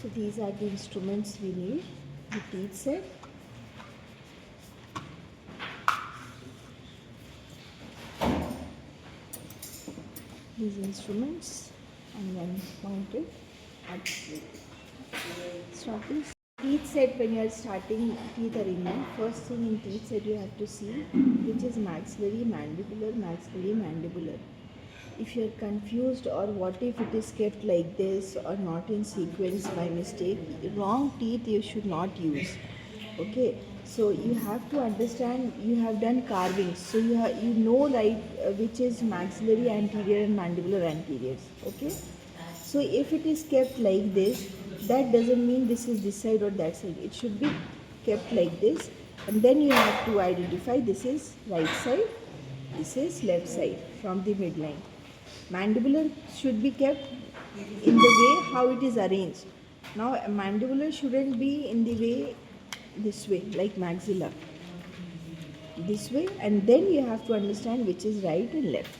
So these are the instruments we need. The teeth set, these instruments, and then mount it at starting. Teeth set, when you are starting teeth arrangement, first thing in teeth set you have to see which is maxillary, mandibular. If you are confused, or what if it is kept like this or not in sequence by mistake, wrong teeth you should not use. Okay, so you have to understand, you have done carvings, so you know, right, which is maxillary anterior and mandibular anteriors. Okay, so if it is kept like this, that doesn't mean this is this side or that side. It should be kept like this, and then you have to identify this is right side, this is left side from the midline. Mandibular should be kept in the way how it is arranged. Now a mandibular shouldn't be in the way this way, like maxilla, this way, and then you have to understand which is right and left.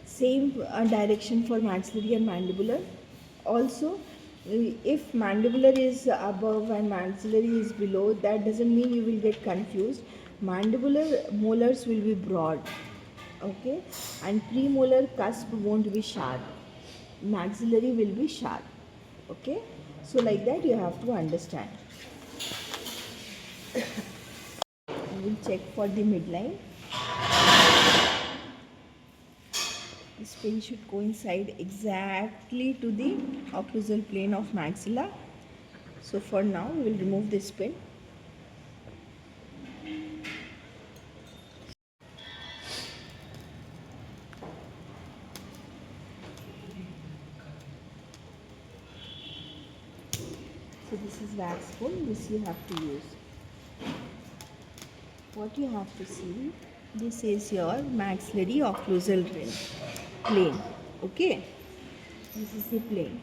Same direction for maxillary and mandibular. Also, if mandibular is above and maxillary is below, that doesn't mean you will get confused. Mandibular molars will be broad, okay, and premolar cusp won't be sharp. Maxillary will be sharp, okay. So like that you have to understand. We will check for the midline. This pin should coincide exactly to the occlusal plane of maxilla. So for now we will remove this pin. So this is wax spoon, this you have to use. What you have to see, this is your maxillary occlusal plane. Okay, this is the plane.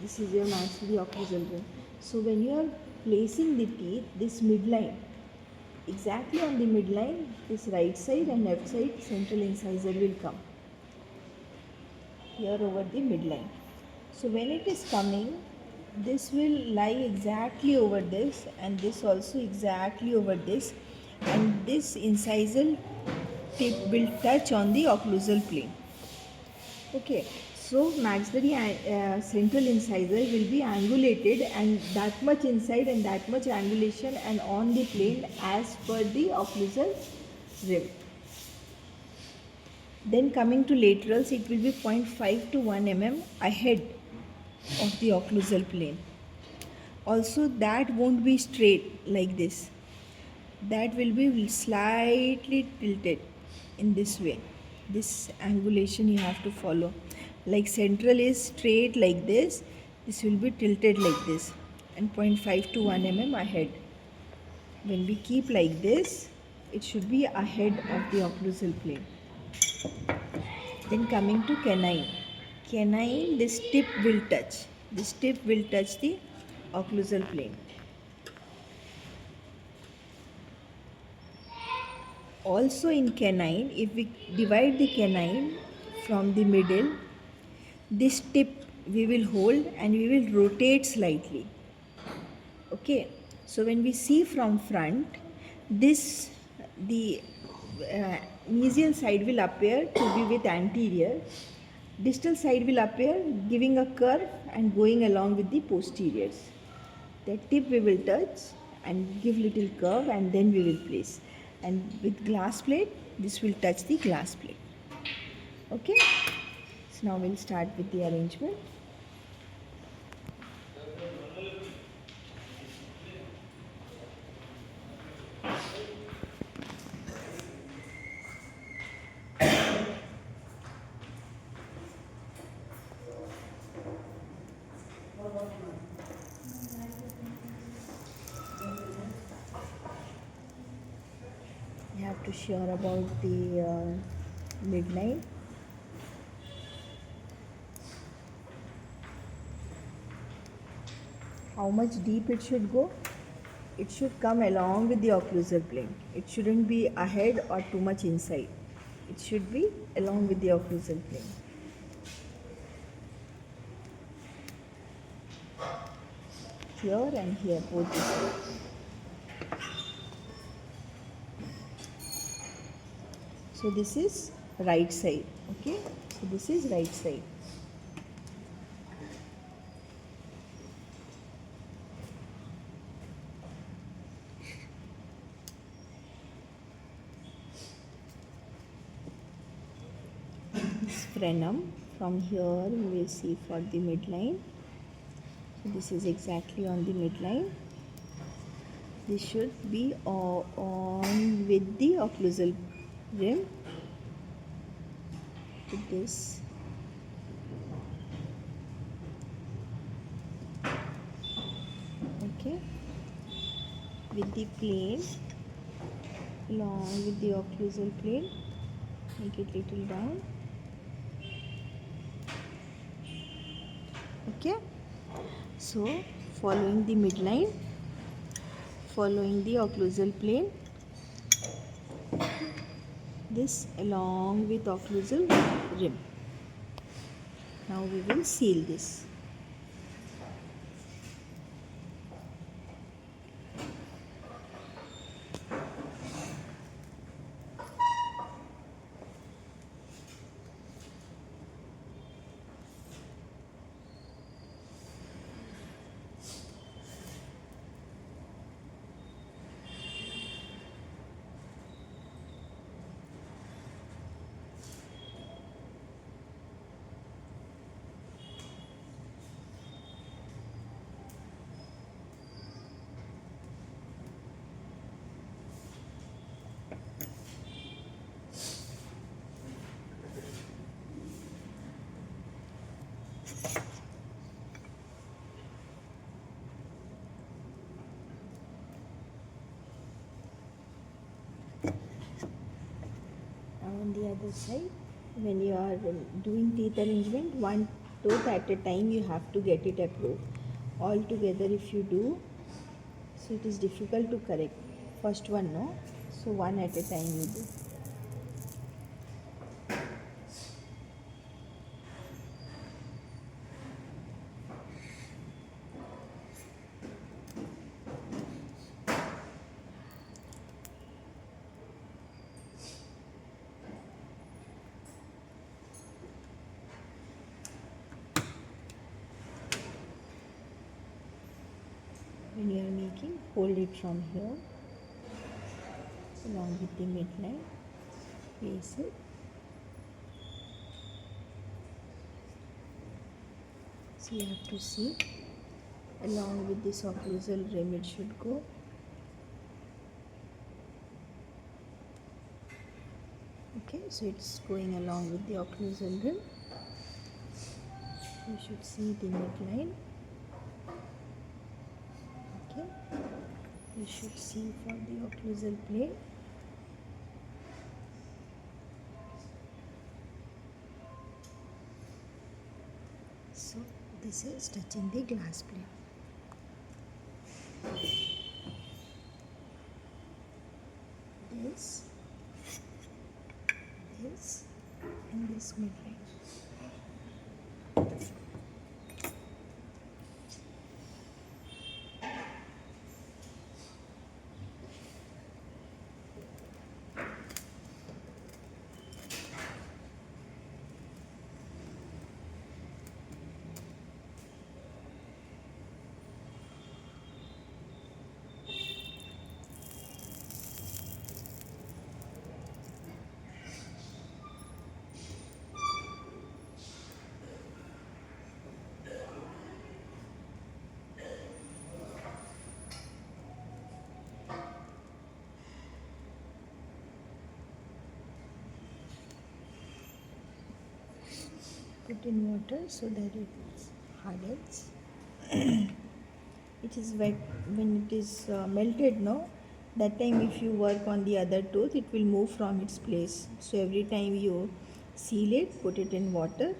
This is your maxillary occlusal plane. So when you are placing the teeth, this midline, exactly on the midline, this right side and left side central incisor will come here over the midline. So when it is coming, this will lie exactly over this, and this also exactly over this, and this incisal tip will touch on the occlusal plane. Okay, so maxillary central incisor will be angulated, and that much inside and that much angulation and on the plane as per the occlusal rim. Then coming to laterals, it will be 0.5 to 1 mm ahead of the occlusal plane. Also that won't be straight like this. That will be slightly tilted in this way. This angulation you have to follow. Like central is straight like this, this will be tilted like this, and 0.5 to 1 mm ahead. When we keep like this, it should be ahead of the occlusal plane. Then coming to canine. Canine, this tip will touch. This tip will touch the occlusal plane. Also in canine, if we divide the canine from the middle, this tip we will hold and we will rotate slightly. Okay, so when we see from front, this the mesial side will appear to be with anterior, distal side will appear giving a curve and going along with the posteriors. The tip we will touch and give little curve, and then we will place. And with glass plate, this will touch the glass plate. Okay, so now we'll start with the arrangement. You have to sure about the midline. How much deep it should go? It should come along with the occlusal plane. It shouldn't be ahead or too much inside. It should be along with the occlusal plane. here and here, both the sides. So this is right side. Okay, so this is right side. This frenum, from here we will see for the midline. So this is exactly on the midline. This should be on with the occlusal rim. With this. Okay. With the plane, along with the occlusal plane, make it little down. Okay. So following the midline, following the occlusal plane, this along with occlusal rim. Now we will seal this. On the other side, when you are doing teeth arrangement, one tooth at a time you have to get it approved. All together if you do, so it is difficult to correct. First one, no? So one at a time you do. When you are making, hold it from here along with the midline, place it. So you have to see along with this occlusal rim it should go. Okay, so it's going along with the occlusal rim. You should see the midline. Okay, you should see for the occlusal plane. So this is touching the glass plane. This, and this midline. Put in water so that it hardens. It is wet when it is melted, no? That time if you work on the other tooth, it will move from its place. So every time you seal it, put it in water.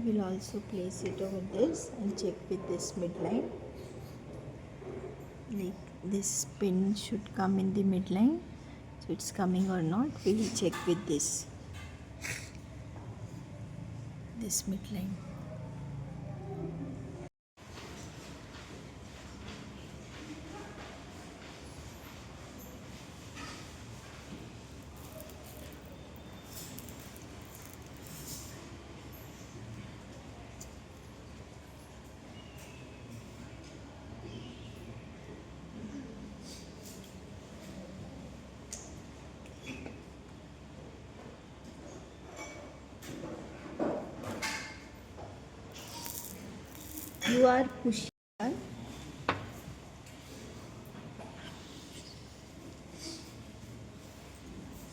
We'll also place it over this and check with this midline. Like this pin should come in the midline, so it's coming or not. We'll check with this midline. You are pushing.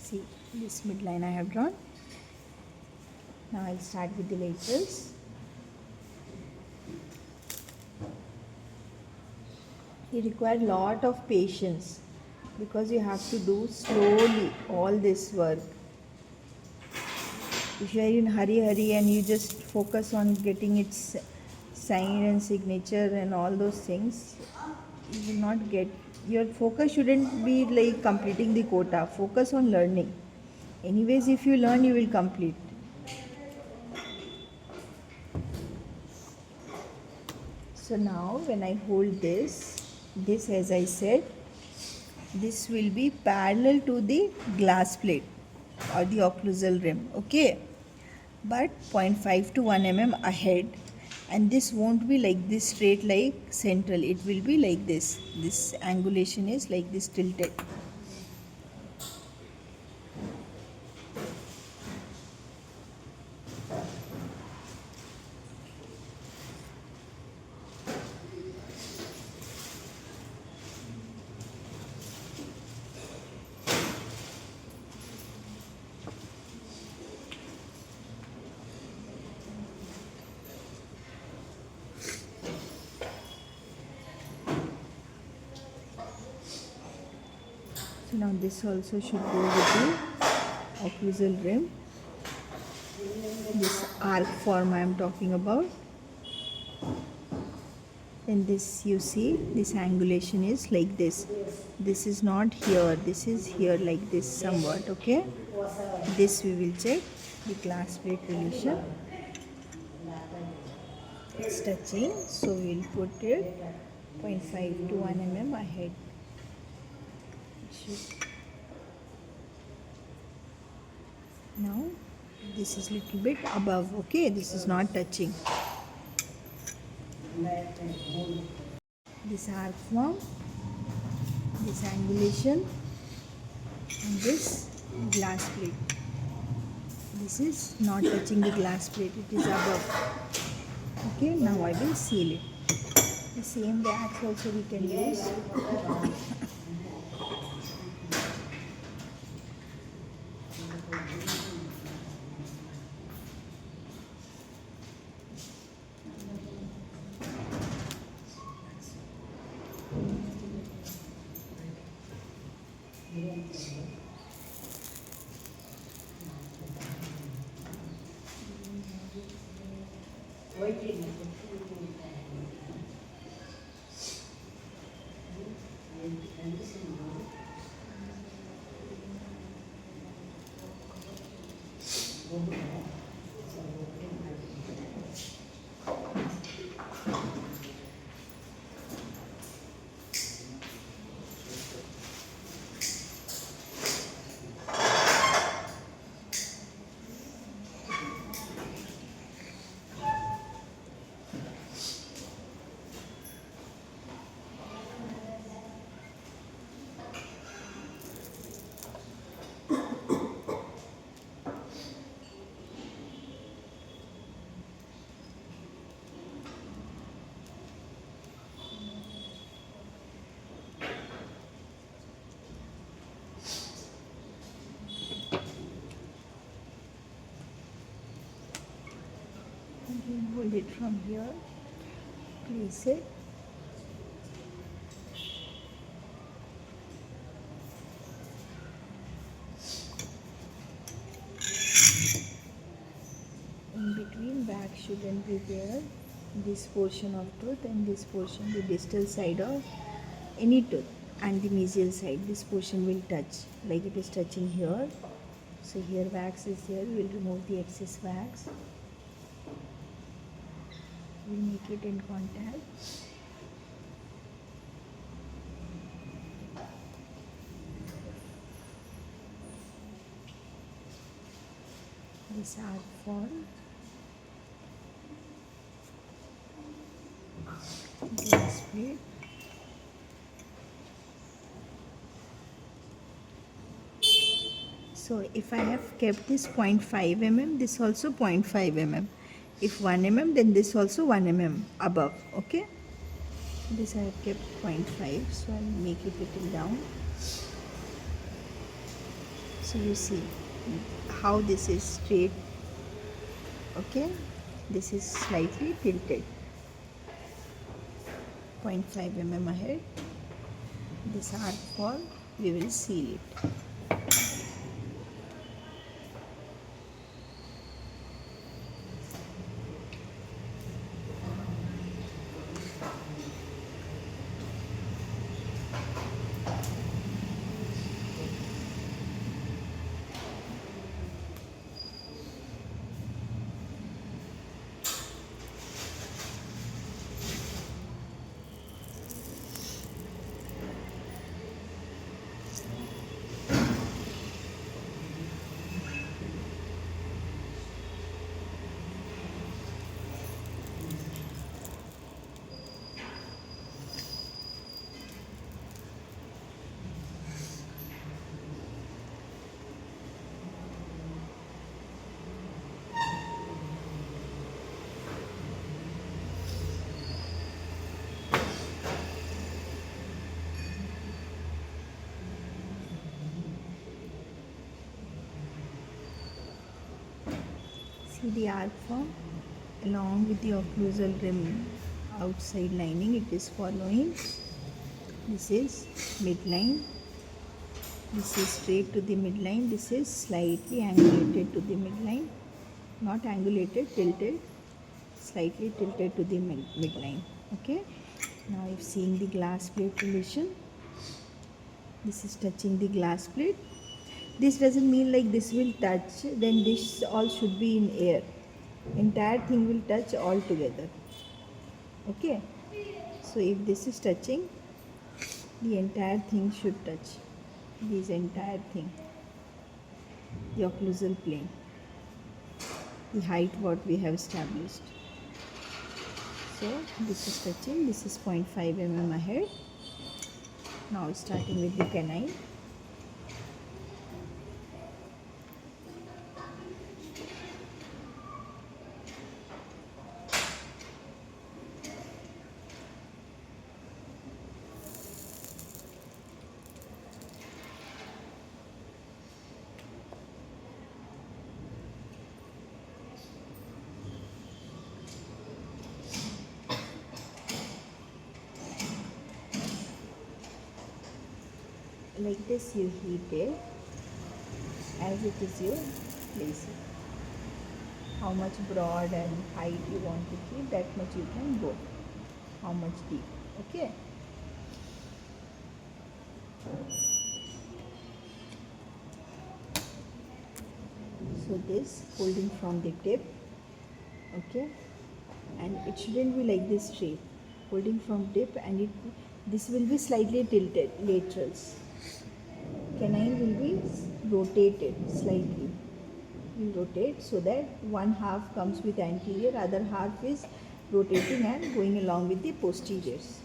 See this midline I have drawn. Now I'll start with the laterals. You require lot of patience because you have to do slowly all this work. If you are in hurry and you just focus on getting its sign and signature and all those things, you will not get. Your focus shouldn't be like completing the quota. Focus on learning. Anyways, if you learn, you will complete. So now when I hold this as I said, this will be parallel to the glass plate or the occlusal rim, okay, but 0.5 to 1 mm ahead, and this won't be like this straight like central, it will be like this angulation is like this tilted. So now this also should go with the occlusal rim, this arc form I am talking about. And this, you see, this angulation is like this. This is not here, this is here like this somewhat, okay. This we will check, the glass plate relation. It's touching, so we will put it 0.5 to 1 mm ahead. Now this is little bit above, okay, this is not touching. This arc form, this angulation, and this glass plate. This is not touching the glass plate, it is above. Okay, now I will seal it. The same wax also we can use. Hold it from here, place it. In between back shouldn't be there. This portion of tooth and this portion, the distal side of any tooth and the mesial side, this portion will touch, like it is touching here. So here wax is there, we will remove the excess wax. We make it in contact. This arc form, glass plate, so if I have kept this 0.5 mm, this also 0.5 mm. If 1 mm, then this also 1 mm above. Okay, this I have kept 0.5, so I will make it little down. So you see how this is straight. Okay, this is slightly tilted, 0.5 mm ahead. This arc fall, we will seal it. See the arc form along with the occlusal rim outside lining, it is following. This is midline, this is straight to the midline, this is slightly angulated to the midline, not angulated, tilted, slightly tilted to the midline. Okay, now if seeing the glass plate relation, this is touching the glass plate. This doesn't mean like this will touch, then this all should be in air. Entire thing will touch all together. Okay, so if this is touching, the entire thing should touch. This entire thing, the occlusal plane, the height what we have established. So this is touching, this is 0.5 mm ahead. Now starting with the canine. Like this you heat it, as it is you place it. How much broad and height you want to keep, that much you can go. How much deep. Okay. So this holding from the tip. Okay, and it shouldn't be like this straight, holding from tip, and this will be slightly tilted, laterals. Canine will be rotated slightly. We rotate so that one half comes with anterior, other half is rotating and going along with the posteriors.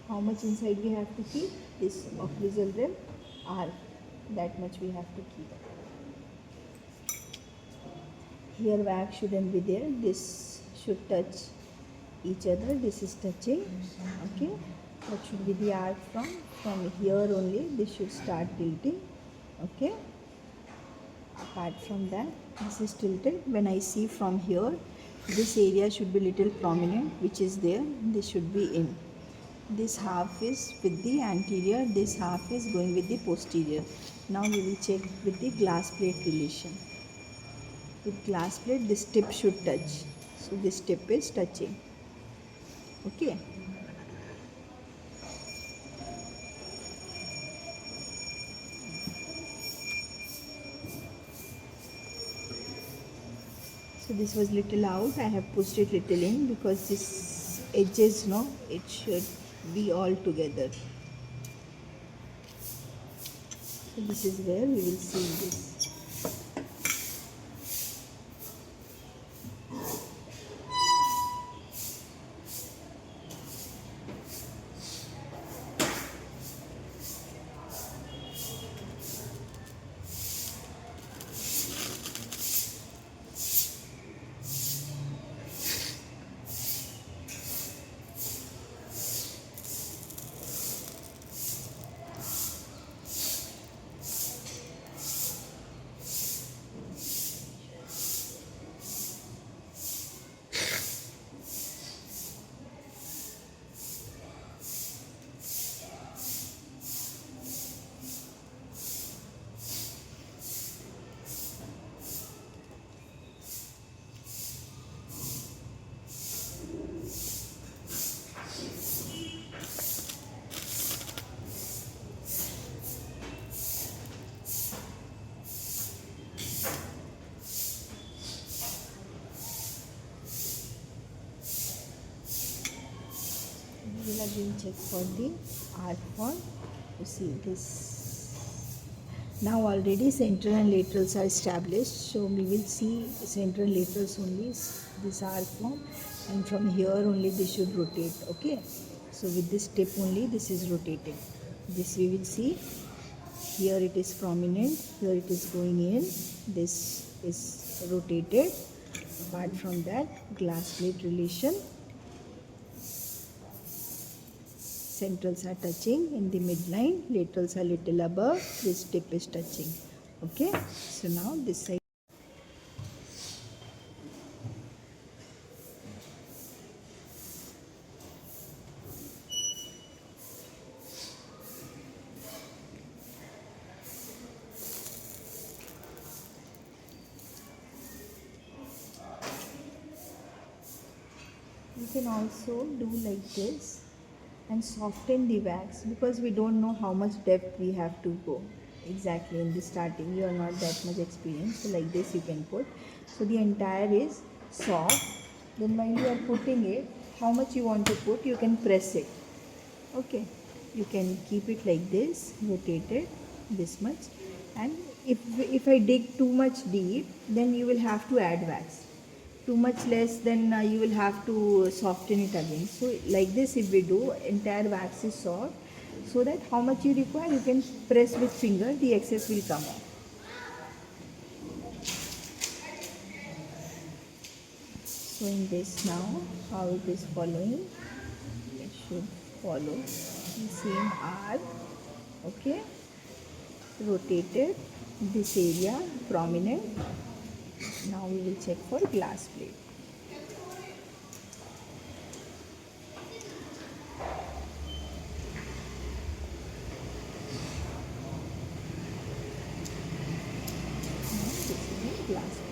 How much inside we have to keep? This occlusal rim arc, that much we have to keep. Here wax shouldn't be there, this should touch each other, this is touching. Okay, what should be the arc from here only, this should start tilting. Okay, apart from that, this is tilted. When I see from here, this area should be little prominent, which is there, this should be in. This half is with the anterior, this half is going with the posterior. Now we will check with the glass plate relation. With glass plate, this tip should touch. So this tip is touching. Okay. So this was little out. I have pushed it little in because this edges, no, it should be all together. So this is where we will see this. We will again check for the arc form. You see this. Now already central and laterals are established, so we will see central and laterals only this arc form, and from here only this should rotate. Okay, so with this tip only this is rotated. This we will see. Here it is prominent, here it is going in, this is rotated. Apart from that, glass plate relation. Centrals are touching in the midline, laterals are little above, this tip is touching. Okay, so now this side. You can also do like this and soften the wax, because we don't know how much depth we have to go exactly in the starting. You are not that much experienced, so like this you can put. So the entire is soft. Then while you are putting it, how much you want to put, you can press it. Okay, you can keep it like this, rotate it this much, and if I dig too much deep, then you will have to add wax. Too much less, then you will have to soften it again. So like this if we do, entire wax is soft, so that how much you require you can press with finger, the excess will come off. So in this now, how it is following, it should follow the same arc. Okay, rotated, this area prominent. Now we will check for glass plate. Now this is a glass plate.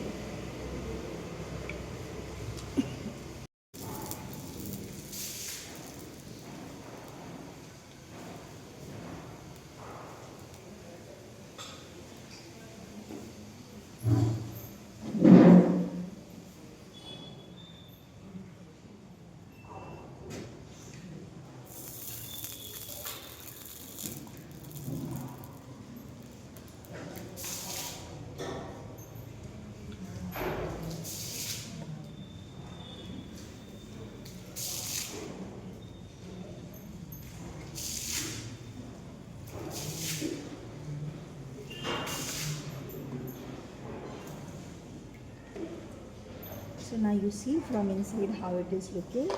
So now you see from inside how it is looking.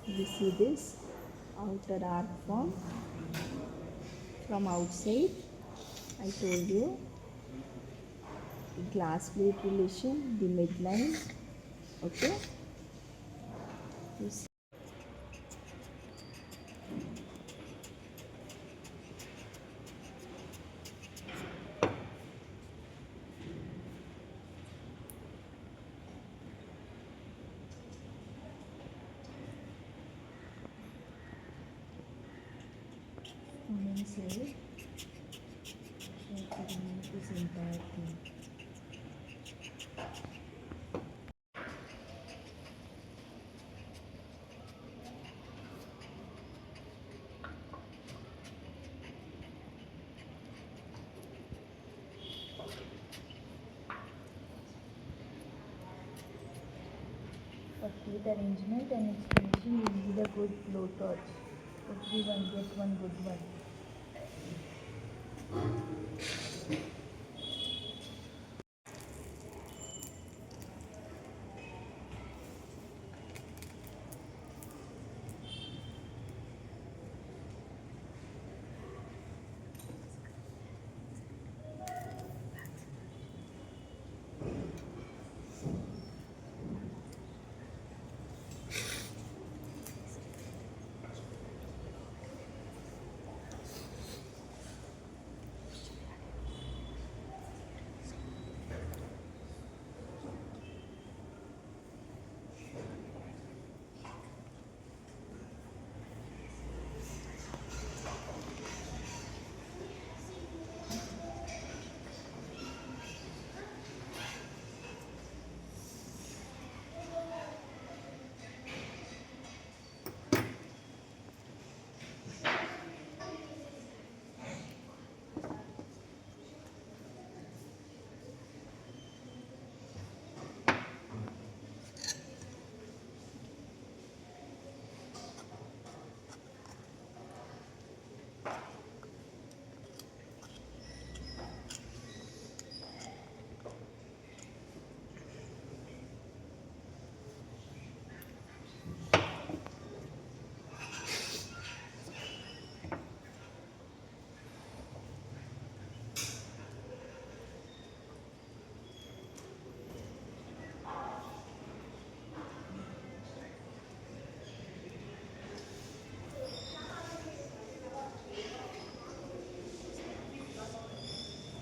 You see this outer arc form from outside. I told you the glass plate relation, the midline. Okay. You see. on inside. Try to remove this entire thing. For teeth arrangement and its finishing, you need a good blowtorch. Everyone get one good one.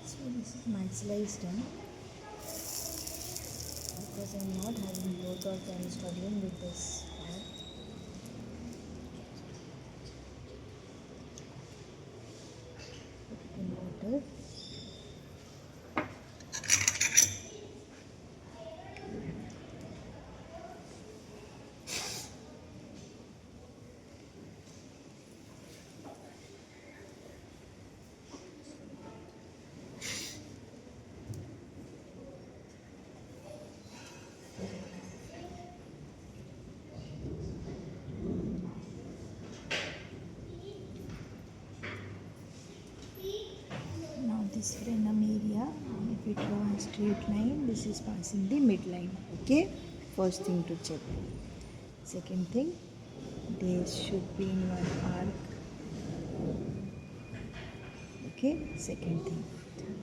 So this is maxillary done. Because I am not having blowtorch, I am struggling with this part. Put it in water. Now this frenum area, if we draw a straight line, this is passing the midline. Okay, first thing to check. Second thing, this should be in one arc. Okay, second thing.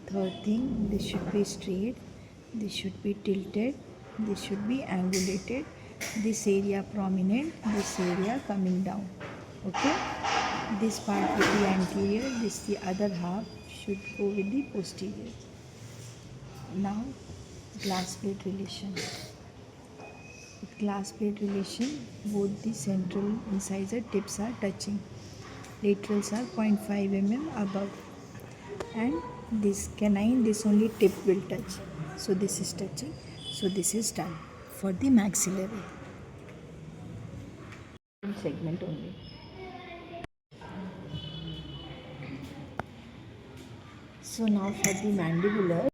Third thing, this should be straight, this should be tilted, this should be angulated, this area prominent, this area coming down. Okay, this part with the anterior, this the other half should go with the posterior. Now glass plate relation. With glass plate relation, both the central incisor tips are touching. Laterals are 0.5 mm above, and this canine, this only tip will touch. So this is touching. So this is done for the maxillary segment only. So now for the mandibular.